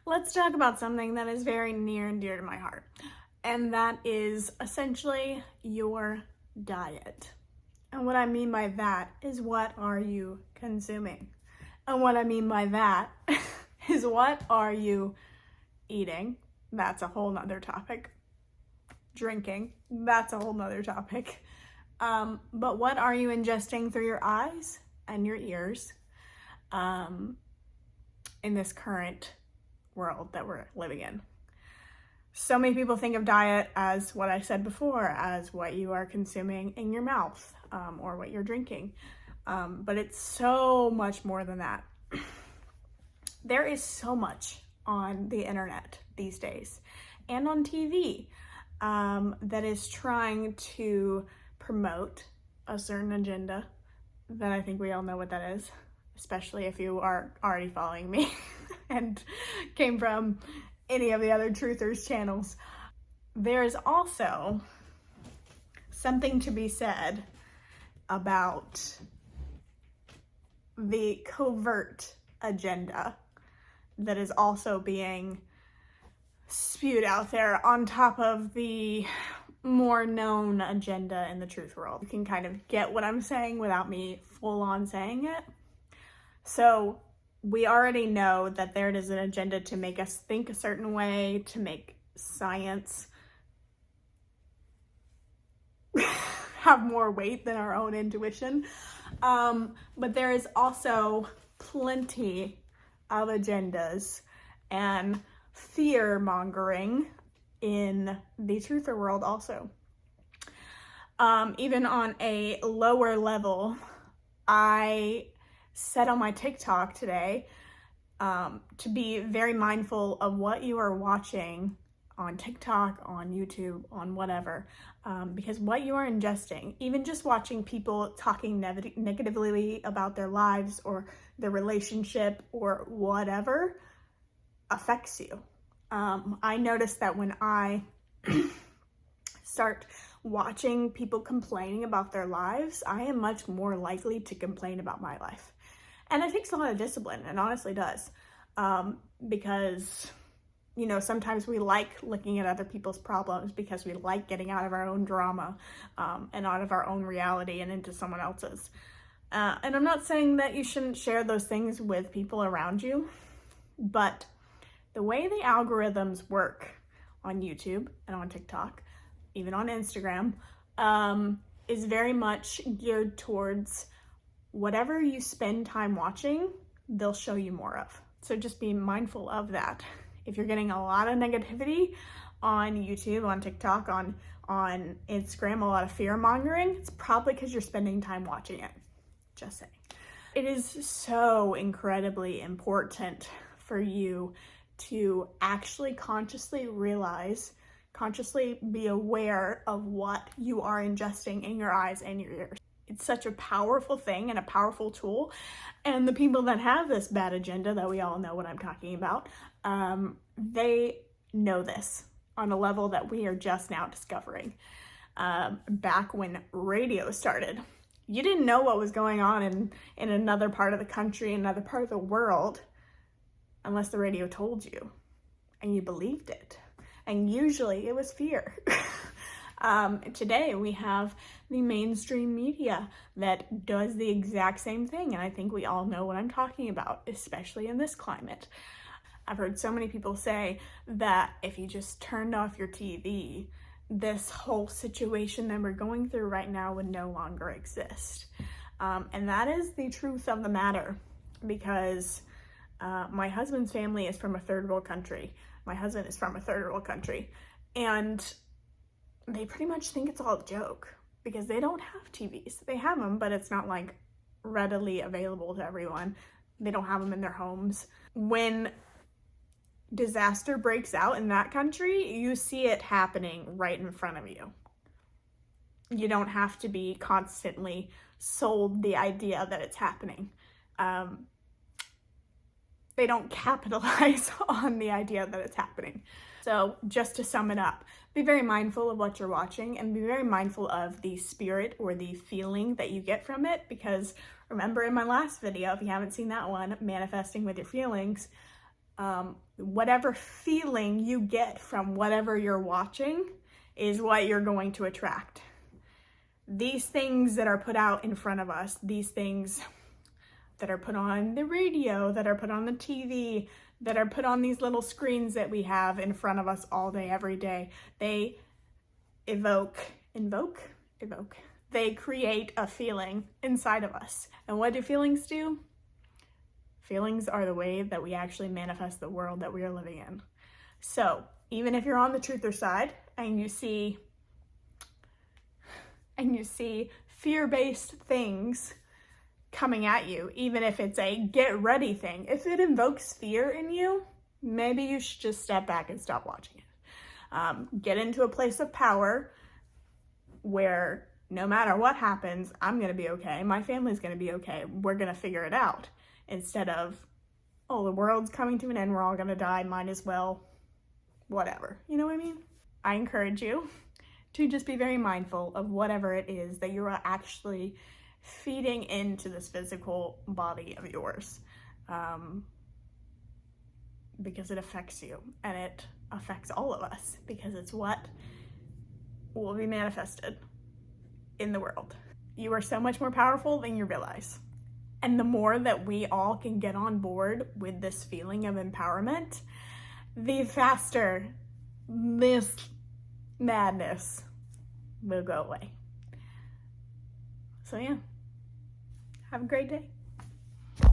let's talk about something that is very near and dear to my heart, and that is essentially your diet. And what I mean by that is, what are you consuming? And what I mean by that is, what are you eating? That's a whole nother topic. Drinking, that's a whole nother topic. But what are you ingesting through your eyes and your ears in this current world that we're living in? So many people think of diet as what I said before, as what you are consuming in your mouth or what you're drinking. But it's so much more than that. There is so much on the internet these days and on TV that is trying to promote a certain agenda that I think we all know what that is, especially if you are already following me and came from any of the other truthers channels. There is also something to be said about the covert agenda that is also being spewed out there on top of the more known agenda in the truth world. You can kind of get what I'm saying without me full on saying it. So we already know that there is an agenda to make us think a certain way, to make science have more weight than our own intuition. But there is also plenty of agendas and fear mongering in the truther world also. Even on a lower level, I said on my TikTok today to be very mindful of what you are watching on TikTok, on YouTube, on whatever, because what you are ingesting, even just watching people talking negatively about their lives or their relationship or whatever, affects you. I noticed that when I start watching people complaining about their lives, I am much more likely to complain about my life. And it takes a lot of discipline, it honestly does. Because, you know, sometimes we like looking at other people's problems because we like getting out of our own drama and out of our own reality and into someone else's. And I'm not saying that you shouldn't share those things with people around you, but the way the algorithms work on YouTube and on TikTok, even on Instagram, is very much geared towards whatever you spend time watching, they'll show you more of. So just be mindful of that. If you're getting a lot of negativity on YouTube, on TikTok, on Instagram, a lot of fear mongering, it's probably because you're spending time watching it. Just saying. It is so incredibly important for you to actually consciously realize, consciously be aware of what you are ingesting in your eyes and your ears. It's such a powerful thing and a powerful tool. And the people that have this bad agenda, that we all know what I'm talking about, they know this on a level that we are just now discovering. Back when radio started, you didn't know what was going on in another part of the country, another part of the world, unless the radio told you and you believed it. And usually it was fear. Today we have the mainstream media that does the exact same thing. And I think we all know what I'm talking about, especially in this climate. I've heard so many people say that if you just turned off your TV, this whole situation that we're going through right now would no longer exist. And that is the truth of the matter, because my husband's family is from a third world country. My husband is from a third world country. And they pretty much think it's all a joke because they don't have TVs. They have them, but it's not like readily available to everyone. They don't have them in their homes. When disaster breaks out in that country, you see it happening right in front of you. You don't have to be constantly sold the idea that it's happening. They don't capitalize on the idea that it's happening. So just to sum it up, be very mindful of what you're watching and be very mindful of the spirit or the feeling that you get from it, because remember in my last video, if you haven't seen that one, manifesting with your feelings, Whatever feeling you get from whatever you're watching is what you're going to attract. These things that are put out in front of us, these things that are put on the radio, that are put on the TV, that are put on these little screens that we have in front of us all day, every day, they evoke. They create a feeling inside of us. And what do feelings do? Feelings are the way that we actually manifest the world that we are living in. So even if you're on the truther side and you see fear-based things coming at you, even if it's a get ready thing, if it invokes fear in you, maybe you should just step back and stop watching it. Get into a place of power where no matter what happens, I'm gonna be okay, my family's gonna be okay, we're gonna figure it out. Instead of, oh, the world's coming to an end, we're all gonna die, might as well, whatever. You know what I mean? I encourage you to just be very mindful of whatever it is that you're actually feeding into this physical body of yours. Because it affects you, and it affects all of us, because it's what will be manifested in the world. You are so much more powerful than you realize. And the more that we all can get on board with this feeling of empowerment, the faster this madness will go away. So yeah, have a great day.